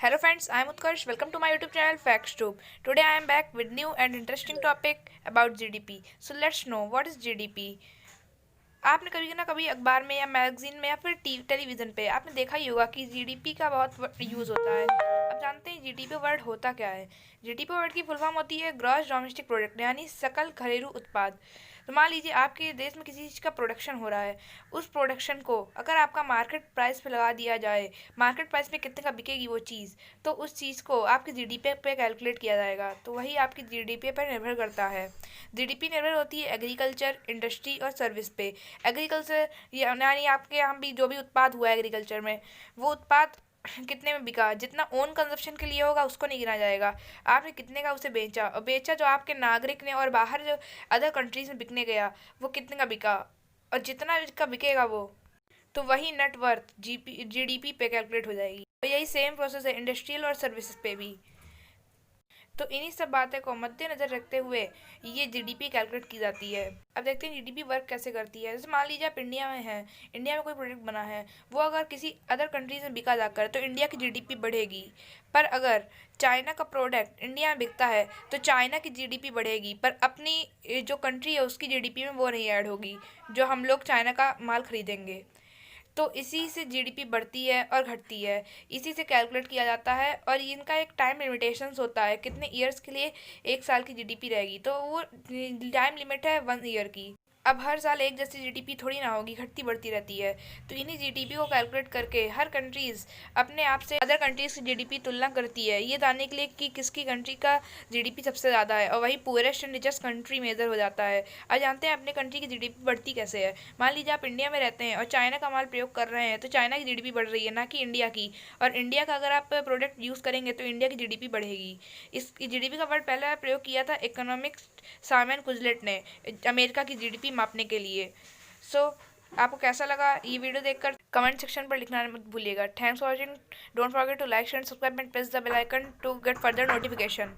Hello friends, I am Utkarsh. Welcome to my YouTube channel FactsTube. Today I am back with new and interesting topic about GDP. So let's know what is GDP. आपने कभी ना कभी अखबार में या magazine में या फिर टेलीविज़न पे आपने देखा ही होगा कि जीडीपी का बहुत यूज़ होता है। अब जानते हैं जीडीपी वर्ड होता क्या है। जीडीपी वर्ड की फुल फॉर्म होती है ग्रॉस डोमेस्टिक प्रोडक्ट यानी सकल घरेलू उत्पाद। तो मान लीजिए आपके देश में किसी चीज़ का प्रोडक्शन हो रहा है, उस प्रोडक्शन को अगर आपका मार्केट प्राइस पे लगा दिया जाए, मार्केट प्राइस पे कितने का बिकेगी वो चीज़, तो उस चीज़ को आपकी जीडीपी पे कैलकुलेट किया जाएगा। तो वही आपकी जीडीपी पर निर्भर करता है। जीडीपी निर्भर होती है एग्रीकल्चर, इंडस्ट्री और सर्विस पे। एग्रीकल्चर यानी आपके यहाँ भी जो भी उत्पाद हुआ है एग्रीकल्चर में, वो उत्पाद कितने में बिका, जितना ओन कंजप्शन के लिए होगा उसको नहीं गिना जाएगा। आपने कितने का उसे बेचा, और बेचा जो आपके नागरिक ने और बाहर जो अदर कंट्रीज में बिकने गया वो कितने का बिका, और जितना का बिकेगा वो, तो वही नेटवर्थ जीडीपी पे कैलकुलेट हो जाएगी। तो यही सेम प्रोसेस है इंडस्ट्रियल और सर्विसेज पे भी। तो इन्हीं सब बातें को मद्देनजर रखते हुए ये जीडीपी कैलकुलेट की जाती है। अब देखते हैं जीडीपी वर्क कैसे करती है। जैसे मान लीजिए आप इंडिया में हैं, इंडिया में कोई प्रोडक्ट बना है, वो अगर किसी अदर कंट्रीज में बिका जाकर तो इंडिया की जीडीपी बढ़ेगी। पर अगर चाइना का प्रोडक्ट इंडिया में बिकता है तो चाइना की जीडीपी बढ़ेगी, पर अपनी जो कंट्री है उसकी जीडीपी में वो नहीं ऐड होगी, जो हम लोग चाइना का माल खरीदेंगे। तो इसी से जीडीपी बढ़ती है और घटती है, इसी से कैलकुलेट किया जाता है। और इनका एक टाइम लिमिटेशंस होता है, कितने ईयर्स के लिए एक साल की जीडीपी रहेगी, तो वो टाइम लिमिट है 1 ईयर की। अब हर साल एक जैसी जीडीपी थोड़ी ना होगी, घटती बढ़ती रहती है। तो इन्हीं जीडीपी को कैलकुलेट करके हर कंट्रीज़ अपने आप से अदर कंट्रीज़ की जीडीपी तुलना करती है, ये जानने के लिए कि किसकी कंट्री का जीडीपी सबसे ज़्यादा है, और वही poorest and richest country major हो जाता है। अब जानते हैं अपने कंट्री की जीडीपी बढ़ती कैसे है। मान लीजिए आप इंडिया में रहते हैं और चाइना का माल प्रयोग कर रहे हैं, तो चाइना की जीडीपी बढ़ रही है, ना कि इंडिया की। और इंडिया का अगर आप प्रोडक्ट यूज़ करेंगे तो इंडिया की जीडीपी बढ़ेगी। इस जीडीपी का वर्ड पहला प्रयोग किया था इकोनॉमिक्स साइमन कुजलेट ने, अमेरिका की जीडीपी मापने के लिए। सो आपको कैसा लगा ये वीडियो देखकर कमेंट सेक्शन पर लिखना मत भूलिएगा। Thanks for watching. Don't forget to like share and subscribe and press the bell icon to get further notification.